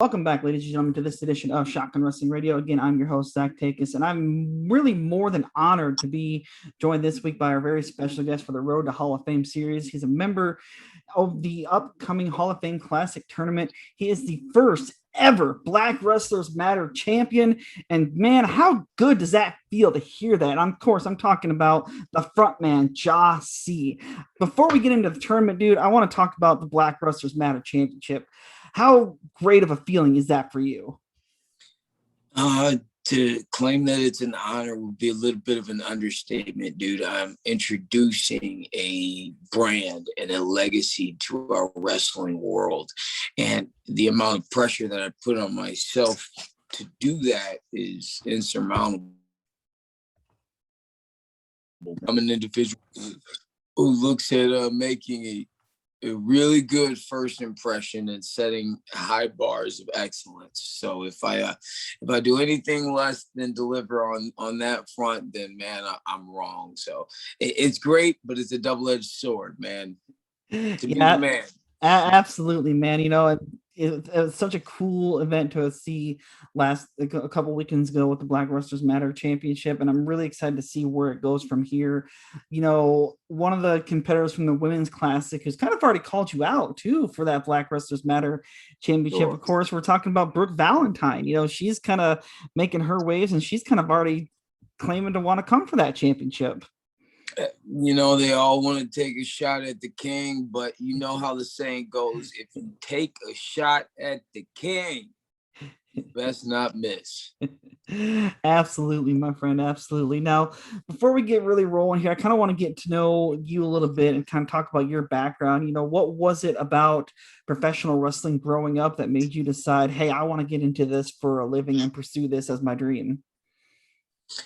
Welcome back, ladies and gentlemen, to this edition of Shotgun Wrestling Radio. Again, I'm your host, Zach Takis, and I'm really more than honored to be joined this week by our very special guest for the Road to Hall of Fame series. He's a member of the upcoming Hall of Fame Classic tournament. He is the first ever Black Wrestlers Matter champion. And man, how good does that feel to hear that? Of course, I'm talking about the Frontman Jah C. Before we get into the tournament, dude, I want to talk about the Black Wrestlers Matter championship. How great of a feeling is that for you? To claim that it's an honor would be a little bit of an understatement, dude. I'm introducing a brand and a legacy to our wrestling world. And the amount of pressure that I put on myself to do that is insurmountable. I'm an individual who looks at making a really good first impression and setting high bars of excellence. So if I do anything less than deliver on that front, then man, I'm wrong. So it's great, but it's a double-edged sword, man. To be the man. Absolutely, man. You know, it was such a cool event to see a couple weekends ago with the Black Wrestlers Matter Championship, and I'm really excited to see where it goes from here. You know, one of the competitors from the Women's Classic has kind of already called you out too for that Black Wrestlers Matter Championship. Sure. Of course, we're talking about Brooke Valentine. You know, she's kind of making her waves, and she's kind of already claiming to want to come for that championship. You know, they all want to take a shot at the king, but you know how the saying goes, if you take a shot at the king, you best not miss. Absolutely, my friend. Absolutely. Now, before we get really rolling here, I kind of want to get to know you a little bit and kind of talk about your background. You know, what was it about professional wrestling growing up that made you decide, hey, I want to get into this for a living and pursue this as my dream?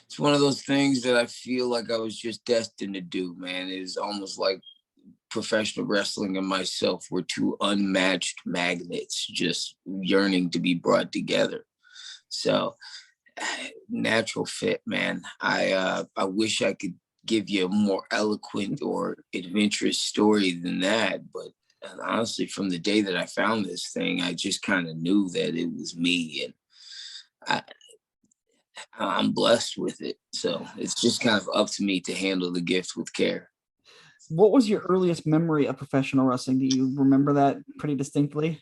It's one of those things that I feel like I was just destined to do, man. It's almost like professional wrestling and myself were two unmatched magnets just yearning to be brought together. So natural fit, man. I wish I could give you a more eloquent or adventurous story than that, but honestly, from the day that I found this thing, I just kind of knew that it was me, and I'm blessed with it. So it's just kind of up to me to handle the gift with care. What was your earliest memory of professional wrestling? Do you remember that pretty distinctly?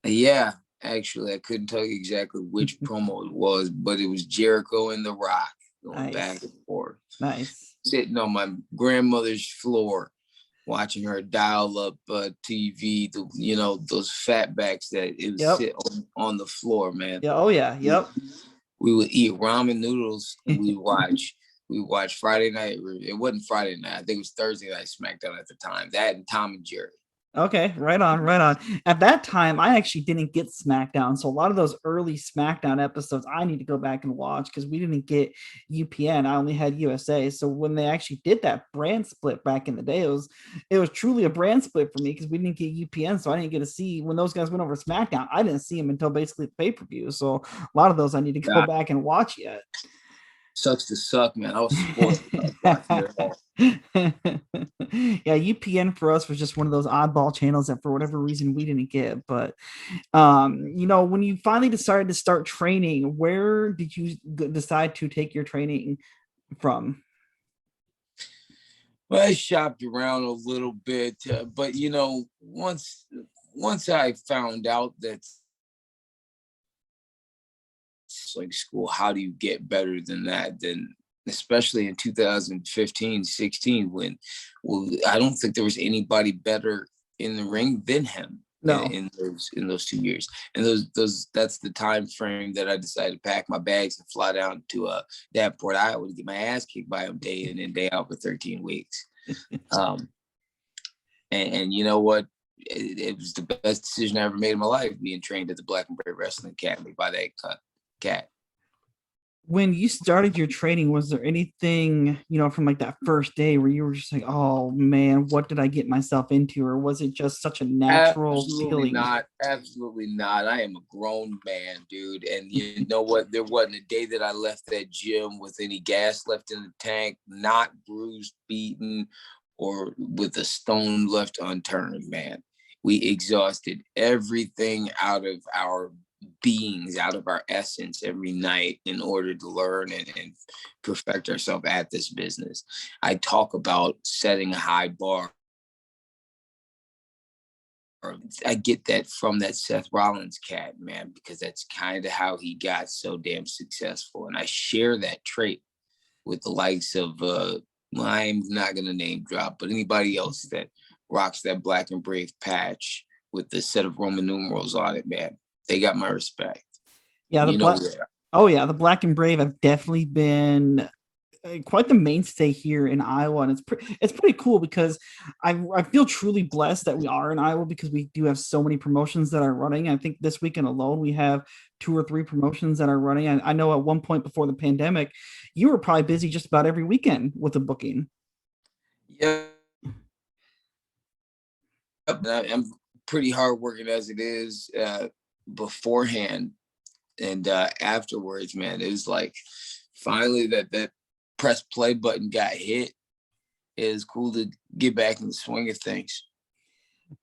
Yeah, actually, I couldn't tell you exactly which promo it was, but it was Jericho and The Rock going back and forth. Nice. Sitting on my grandmother's floor, watching her dial up TV, those fat backs that it would sit on the floor, man. Yeah. Oh, yeah. Yep. We would eat ramen noodles and we watch Friday night. It wasn't Friday night. I think it was Thursday night SmackDown at the time. That and Tom and Jerry. Okay, right on, right on. At that time, I actually didn't get SmackDown. So a lot of those early SmackDown episodes, I need to go back and watch because we didn't get UPN. I only had USA. So when they actually did that brand split back in the day, it was truly a brand split for me because we didn't get UPN. So I didn't get to see when those guys went over SmackDown. I didn't see them until basically the pay-per-view. So a lot of those I need to go back and watch yet. Sucks to suck, man. I was spoiled. Yeah, UPN for us was just one of those oddball channels that for whatever reason we didn't get. But when you finally decided to start training, where did you decide to take your training from? Well, I shopped around a little bit, but once I found out that like school, how do you get better than that? Then especially in 2015-16 when I don't think there was anybody better in the ring than him. No. in those 2 years, and that's the time frame that I decided to pack my bags and fly down to Davenport, Iowa to get my ass kicked by him day in and day out for 13 weeks. And you know what? It was the best decision I ever made in my life, being trained at the Black and Gray Wrestling Academy by that cat. When you started your training, was there anything, from like that first day where you were just like, oh man, what did I get myself into? Or was it just such a natural feeling? Absolutely not. I am a grown man, dude. And you know what? There wasn't a day that I left that gym with any gas left in the tank, not bruised, beaten, or with a stone left unturned, man. We exhausted everything out of our beings out of our essence every night in order to learn and perfect ourselves at this business. I talk about setting a high bar. I get that from that Seth Rollins cat, man, because that's kind of how he got so damn successful. And I share that trait with the likes of, well, I'm not going to name drop, but anybody else that rocks that black and brave patch with the set of Roman numerals on it, man, they got my respect. Yeah, the black. Oh yeah, the black and brave have definitely been quite the mainstay here in Iowa, and it's pretty cool because I feel truly blessed that we are in Iowa because we do have so many promotions that are running. I think this weekend alone we have 2 or 3 promotions that are running. I know at one point before the pandemic, you were probably busy just about every weekend with a booking. Yeah, I'm pretty hardworking as it is beforehand, and afterwards, man, it was like finally that press play button got hit. It was cool to get back in the swing of things.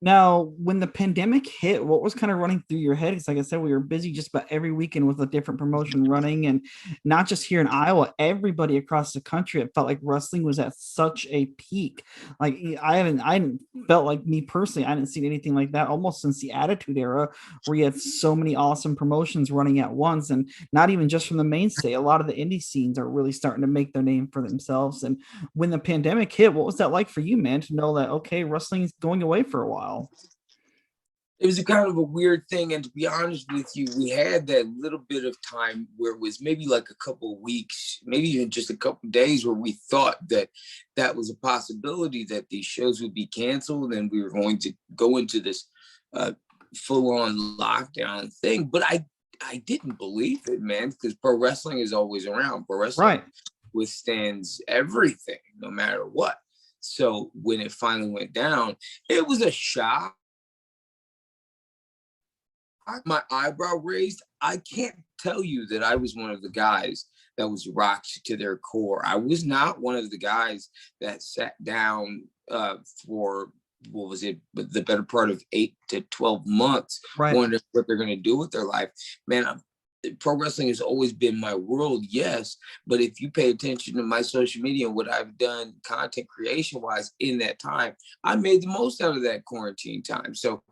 Now, when the pandemic hit, what was kind of running through your head? Because, like I said, we were busy just about every weekend with a different promotion running, and not just here in Iowa, everybody across the country. It felt like wrestling was at such a peak. Like I hadn't felt like me personally, I hadn't seen anything like that almost since the Attitude Era, where you had so many awesome promotions running at once, and not even just from the mainstay. A lot of the indie scenes are really starting to make their name for themselves. And when the pandemic hit, what was that like for you, man? To know that okay, wrestling is going away for a while. It was a kind of a weird thing, and to be honest with you, we had that little bit of time where it was maybe like a couple of weeks, maybe even just a couple of days, where we thought that that was a possibility that these shows would be canceled and we were going to go into this full-on lockdown thing. But I didn't believe it, man, because pro wrestling is always around. Pro wrestling withstands everything, no matter what. So when it finally went down, it was a shock. My eyebrow raised. I can't tell you that I was one of the guys that was rocked to their core. I was not one of the guys that sat down for, what was it, the better part of 8 to 12 months, wondering what they're going to do with their life. Man, pro wrestling has always been my world, yes, but if you pay attention to my social media and what I've done content creation wise in that time, I made the most out of that quarantine time. So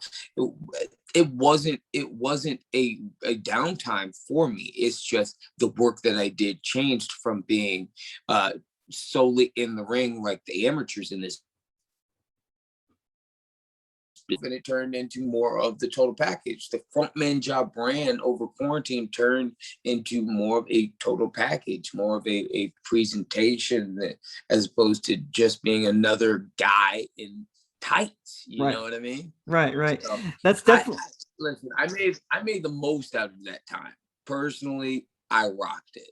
it wasn't a downtime for me. It's just the work that I did changed from being solely in the ring like the amateurs in this, and it turned into more of the total package. The Frontman Jah brand over quarantine turned into more of a total package, more of a presentation that, as opposed to just being another guy in tights. You know what I mean? Right. So that's definitely. Listen, I made the most out of that time. Personally, I rocked it.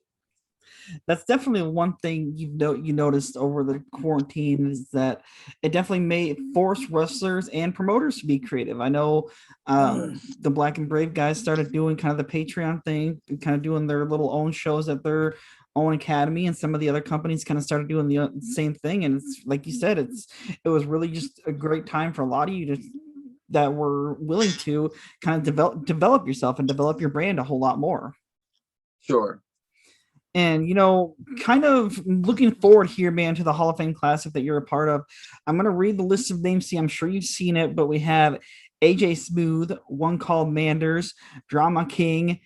That's definitely one thing you noticed over the quarantine is that it definitely made force wrestlers and promoters to be creative. I know the Black and Brave guys started doing kind of the Patreon thing, kind of doing their little own shows at their own academy, and some of the other companies kind of started doing the same thing. And it's like you said, it was really just a great time for a lot of you that were willing to kind of develop yourself and develop your brand a whole lot more. Sure. And, kind of looking forward here, man, to the Hall of Fame Classic that you're a part of. I'm going to read the list of names. See, I'm sure you've seen it, but we have AJ Smooth, One Called Manders, Drama King,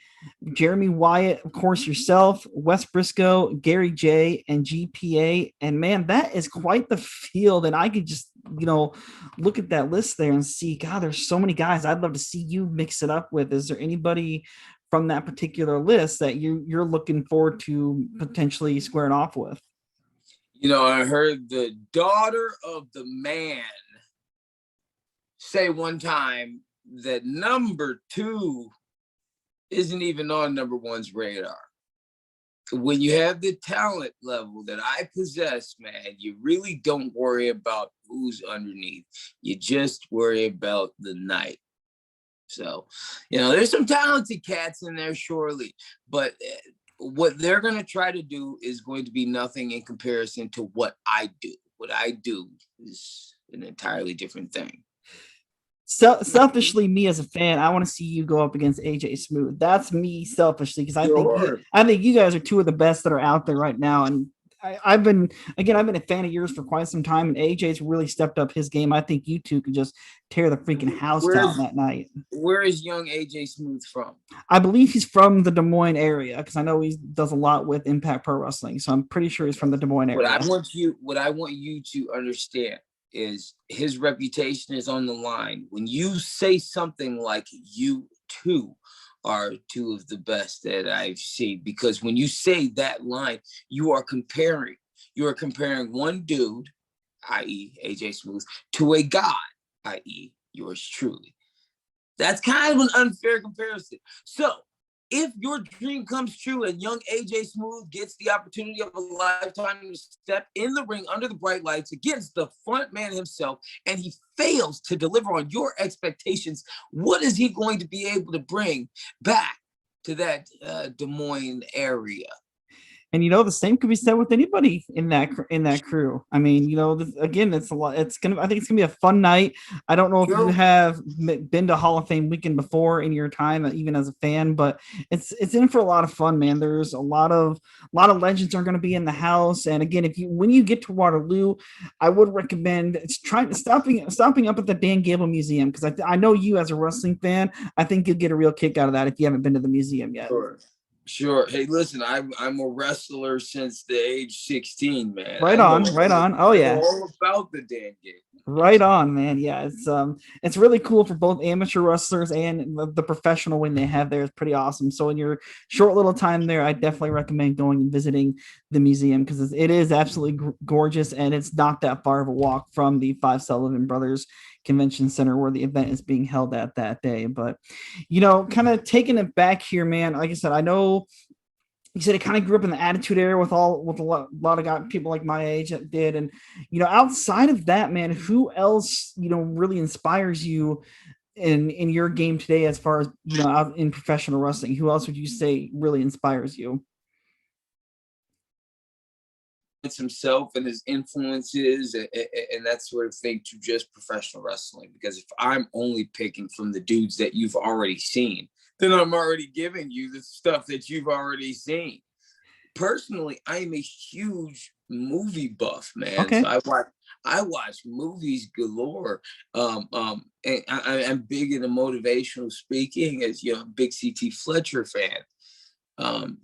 Jeremy Wyatt, of course, yourself, Wes Briscoe, Gary J, and GPA. And man, that is quite the field. And I could just, look at that list there and see, God, there's so many guys I'd love to see you mix it up with. Is there anybody from that particular list that you're looking forward to potentially squaring off with? I heard the daughter of the man say one time that number 2 isn't even on number 1's radar. When you have the talent level that I possess, man, you really don't worry about who's underneath. You just worry about the night. So, there's some talented cats in there, surely, but what they're going to try to do is going to be nothing in comparison to what I do. What I do is an entirely different thing. selfishly, me as a fan, I want to see you go up against AJ Smooth. That's me selfishly, because Sure. I think you guys are two of the best that are out there right now. And I've been a fan of yours for quite some time, and AJ's really stepped up his game. I think you two could just tear the freaking house down that night. Where is young AJ Smooth from? I believe he's from the Des Moines area, because I know he does a lot with Impact Pro Wrestling. So I'm pretty sure he's from the Des Moines area. What I want you to understand is his reputation is on the line. When you say something like you two are two of the best that I've seen, because when you say that line, you are comparing one dude, i.e. AJ Smooth, to a god, i.e. yours truly. That's kind of an unfair comparison. So if your dream comes true and young AJ Smooth gets the opportunity of a lifetime to step in the ring under the bright lights against the front man himself, and he fails to deliver on your expectations, what is he going to be able to bring back to that Des Moines area? And the same could be said with anybody in that crew. I mean, again, it's a lot. I think it's gonna be a fun night. I don't know if you have been to Hall of Fame weekend before in your time, even as a fan, but it's in for a lot of fun, man. There's a lot of legends are going to be in the house. And again, when you get to Waterloo, I would recommend stopping up at the Dan Gable Museum, because I know you as a wrestling fan, I think you'll get a real kick out of that if you haven't been to the museum yet. Sure. Hey, listen, I'm a wrestler since the age 16, man. Right on. Oh yeah. All about the Dan Gable. Right on, man. Yeah, it's really cool for both amateur wrestlers and the professional wing they have there is pretty awesome. So in your short little time there, I definitely recommend going and visiting the museum, because it is absolutely gorgeous, and it's not that far of a walk from the Five Sullivan Brothers Convention Center where the event is being held at that day. But kind of taking it back here, man. Like I said, I know he said he kind of grew up in the Attitude Era with a lot of people like my age that did. And, outside of that, man, who else, really inspires you in your game today, as far as, out in professional wrestling? Who else would you say really inspires you? Himself and his influences and that sort of thing to just professional wrestling. Because if I'm only picking from the dudes that you've already seen, then I'm already giving you the stuff that you've already seen. Personally, I am a huge movie buff, man. Okay. So I watch movies galore. And I'm big into motivational speaking, as a big CT Fletcher fan.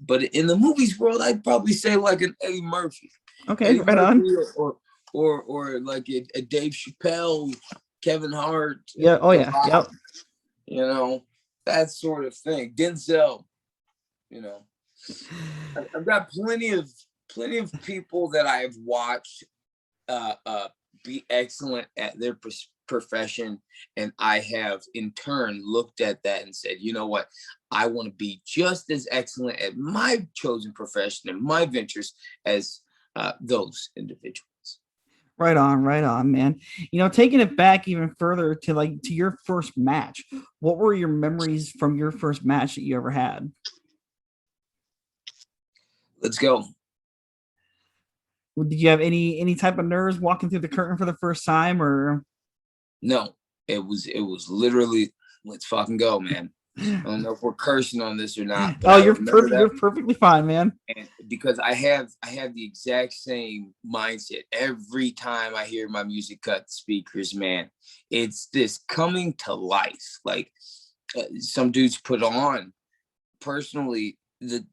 But in the movies world, I'd probably say like an Eddie Murphy. Okay, Eddie right Murphy, on. Or like a Dave Chappelle, Kevin Hart. Yeah. Oh yeah. Yep. That sort of thing. Denzel. I've got plenty of people that I've watched be excellent at their profession, and I have in turn looked at that and said, you know what, I want to be just as excellent at my chosen profession and my ventures as those individuals. Right on, man. Taking it back even further to your first match, what were your memories from your first match that you ever had? Let's go. Did you have any type of nerves walking through the curtain for the first time, or? No, it was literally, let's fucking go, man. I don't know if we're cursing on this or not. Oh, you're perfect. You're perfectly fine, man. And because I have the exact same mindset every time I hear my music cut speakers, man. It's this coming to life. Like some dudes put on. Personally, the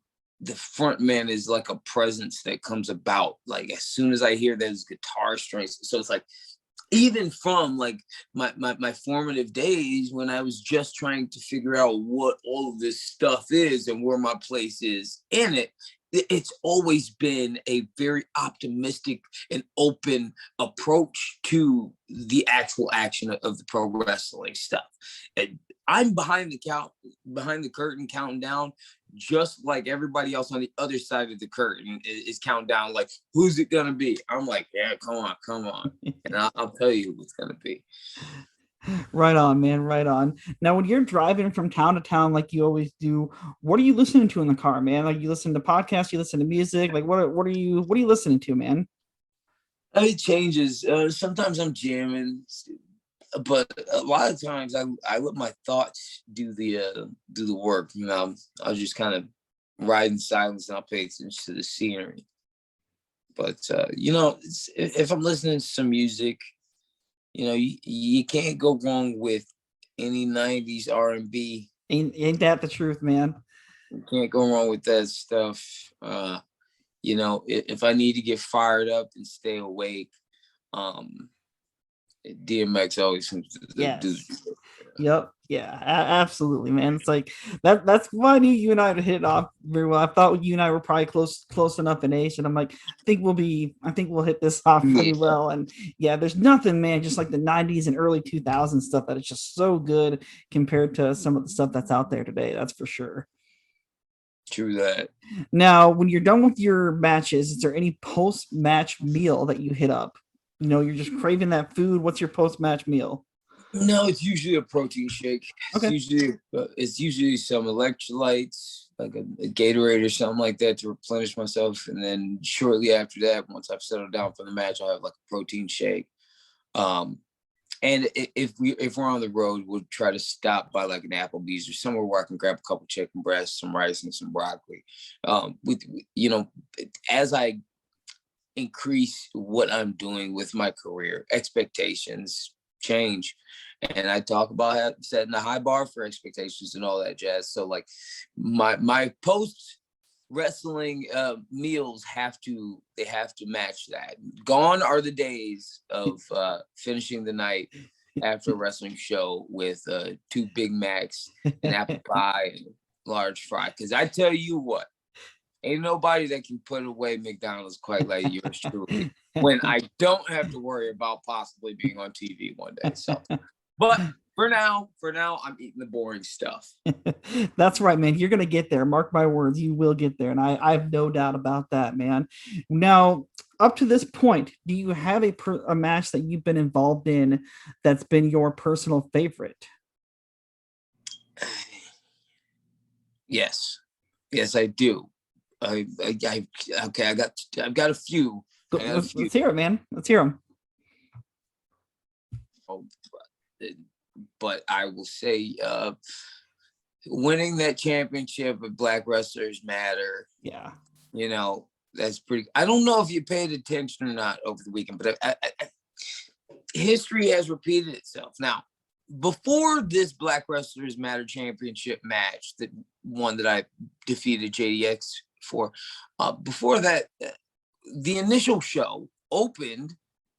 front man is like a presence that comes about. Like as soon as I hear those guitar strings, so it's like, even from like my formative days when I was just trying to figure out what all of this stuff is and where my place is in it, it's always been a very optimistic and open approach to the actual action of the pro wrestling stuff. And I'm behind the curtain counting down, just like everybody else on the other side of the curtain is counting down, like, who's it gonna be? I'm like, yeah, come on. And I'll tell you who it's gonna be. Right on, man. Right on. Now, when you're driving from town to town, like you always do, what are you listening to in the car, man? Like, you listen to podcasts, you listen to music. Like, what are you listening to, man? It changes. Sometimes I'm jamming. but a lot of times I let my thoughts do the work. You know, I'll just kind of ride in silence and I'll pay attention to the scenery. But you know, if I'm listening to some music, you know, you can't go wrong with any 90s R&B. Ain't that the truth, man? You can't go wrong with that stuff. You know, if I need to get fired up and stay awake, DMX always seems to do. Yep. Yeah, absolutely, man. It's like that's why I knew you and I would hit it off very well. I thought you and I were probably close enough in age, and I'm like, I think we'll hit this off pretty well. And yeah, there's nothing, man, just like the 90s and early 2000s stuff that is just so good compared to some of the stuff that's out there today. That's for sure. True that. Now, when you're done with your matches, is there any post-match meal that you hit up? You know, you're just craving that food. What's your post-match meal? No, it's usually a protein shake. Okay. It's usually some electrolytes, like a Gatorade or something like that, to replenish myself. And then shortly after that, once I've settled down for the match, I'll have like a protein shake. And if we're on the road, we'll try to stop by like an Applebee's or somewhere where I can grab a couple chicken breasts, some rice, and some broccoli. With you know, as I increase what I'm doing with my career, expectations change, and I talk about setting a high bar for expectations and all that jazz. So like my post wrestling meals have to match that. Gone are the days of finishing the night after a wrestling show with 2 Big Macs, and apple pie, and large fry. Because I tell you what, ain't nobody that can put away McDonald's quite like yours truly, when I don't have to worry about possibly being on TV one day. So, but for now, I'm eating the boring stuff. That's right, man. You're gonna get there. Mark my words, you will get there, and I have no doubt about that, man. Now, up to this point, do you have a match that you've been involved in that's been your personal favorite? Yes, I do. Okay, I've got a few. Let's hear it, man. Let's hear them. But I will say, winning that championship of Black Wrestlers Matter. Yeah. You know, that's pretty. I don't know if you paid attention or not over the weekend, but history has repeated itself. Now, before this Black Wrestlers Matter championship match, that one that I defeated JDX for, before that, the initial show opened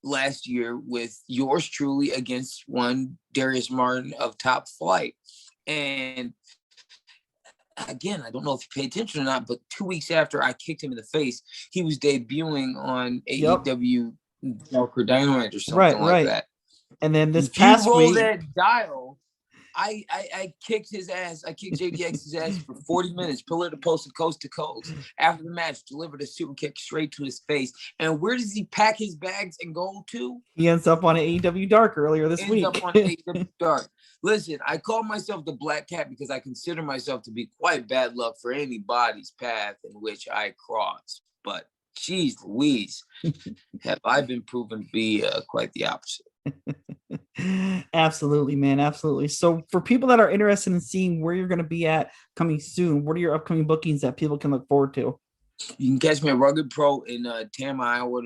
last year with yours truly against one Darius Martin of Top Flight. And again, I don't know if you pay attention or not, but 2 weeks after I kicked him in the face, he was debuting on AEW Darker Dynamite or something like that. And then this past roll week, that dial, I kicked his ass. I kicked JDX's ass for 40 minutes, pillar to post and coast to coast. After the match, delivered a super kick straight to his face. And where does he pack his bags and go to? He ends up on AEW Dark earlier this week. Ends up on AEW Dark. Listen, I call myself the Black Cat because I consider myself to be quite bad luck for anybody's path in which I cross. But geez Louise, have I been proven to be quite the opposite. Absolutely, man. Absolutely. So for people that are interested in seeing where you're going to be at coming soon, what are your upcoming bookings that people can look forward to? You can catch me at Rugged Pro in Tama, Iowa.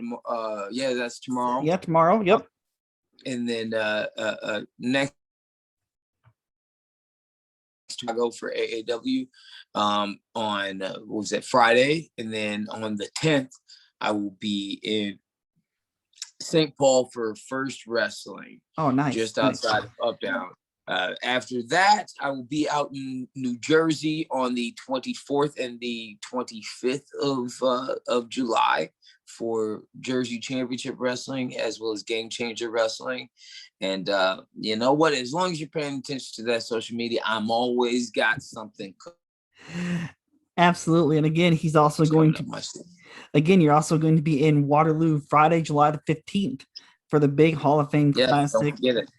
Yeah, that's tomorrow. Yeah, tomorrow. Yep. And then next Chicago for AAW on what was that, Friday, and then on the 10th I will be in St. Paul for First Wrestling. Oh, nice. Just outside of Uptown. After that, I will be out in New Jersey on the 24th and the 25th of July for Jersey Championship Wrestling, as well as Game Changer Wrestling. And you know what? As long as you're paying attention to that social media, I'm always got something. Absolutely. And again, he's also going to. Again, you're also going to be in Waterloo Friday, July the 15th for the big Hall of Fame Classic. Don't forget it.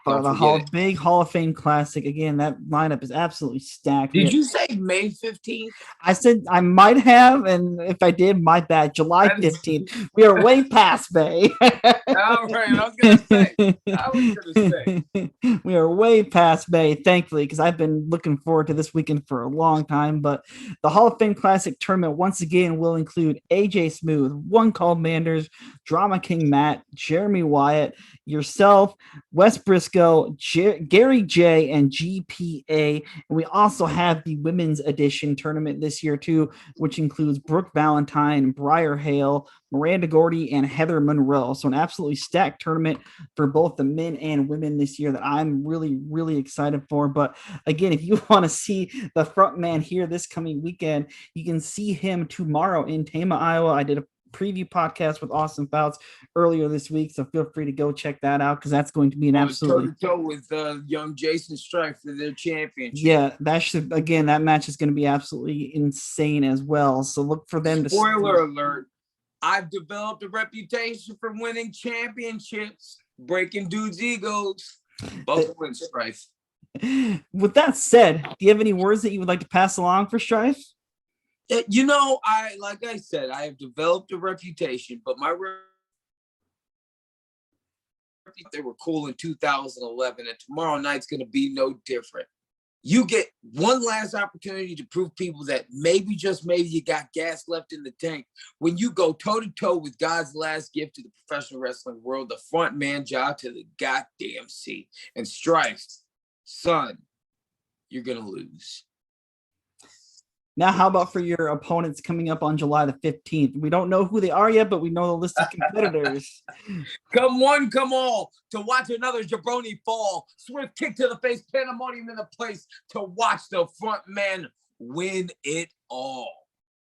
For the big Hall of Fame Classic. Again, that lineup is absolutely stacked. Did you say May 15th? I said I might have, and if I did, my bad. July 15th. We are way past May. All right, I was gonna say. We are way past May, thankfully, because I've been looking forward to this weekend for a long time. But the Hall of Fame Classic tournament once again will include AJ Smooth, One Called Manders, Drama King Matt, Jeremy Wyatt, yourself, Wes Briscoe, Gary J, and GPA. And we also have the women's edition tournament this year too, which includes Brooke Valentine, Briar Hale, Miranda Gordy, and Heather Monroe. So an absolutely stacked tournament for both the men and women this year that I'm really, really excited for. But again, if you want to see the front man here this coming weekend, you can see him tomorrow in Tama, Iowa. I did a preview podcast with Austin Fouts earlier this week, so feel free to go check that out because that's going to be an absolutely toe-to-toe with young Jason Strife for their championship. Yeah, that match is going to be absolutely insane as well. So look for them. Spoiler alert: I've developed a reputation for winning championships, breaking dudes' egos. Buffalo and Strife. With that said, do you have any words that you would like to pass along for Strife? You know, like I said, I have developed a reputation, but they were cool in 2011, and tomorrow night's going to be no different. You get one last opportunity to prove people that maybe, just maybe, you got gas left in the tank when you go toe-to-toe with God's last gift to the professional wrestling world, the Frontman Jah to the goddamn C. And Strife, son, you're going to lose. Now, how about for your opponents coming up on July the 15th? We don't know who they are yet, but we know the list of competitors. Come one, come all, to watch another jabroni fall. Swift kick to the face, pandemonium in the place to watch the front man win it all.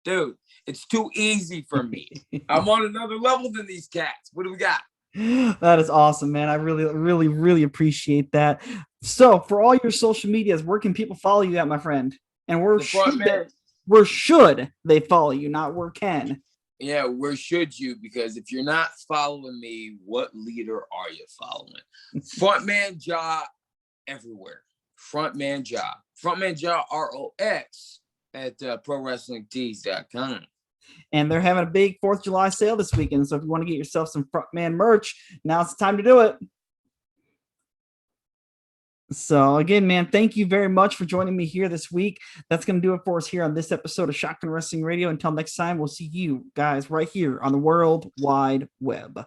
Dude, it's too easy for me. I'm on another level than these cats. What do we got? That is awesome, man. I really, really, really appreciate that. So for all your social medias, where can people follow you at, my friend? And where should they follow you, not where can? Yeah, where should you? Because if you're not following me, what leader are you following? Frontman Jah everywhere. Frontman Jah. Frontman Jah ROX at ProWrestlingTees.com. And they're having a big 4th of July sale this weekend. So if you want to get yourself some Frontman merch, now's the time to do it. So again, man, thank you very much for joining me here this week. That's going to do it for us here on this episode of Shotgun Wrestling Radio. Until next time, we'll see you guys right here on the World Wide Web.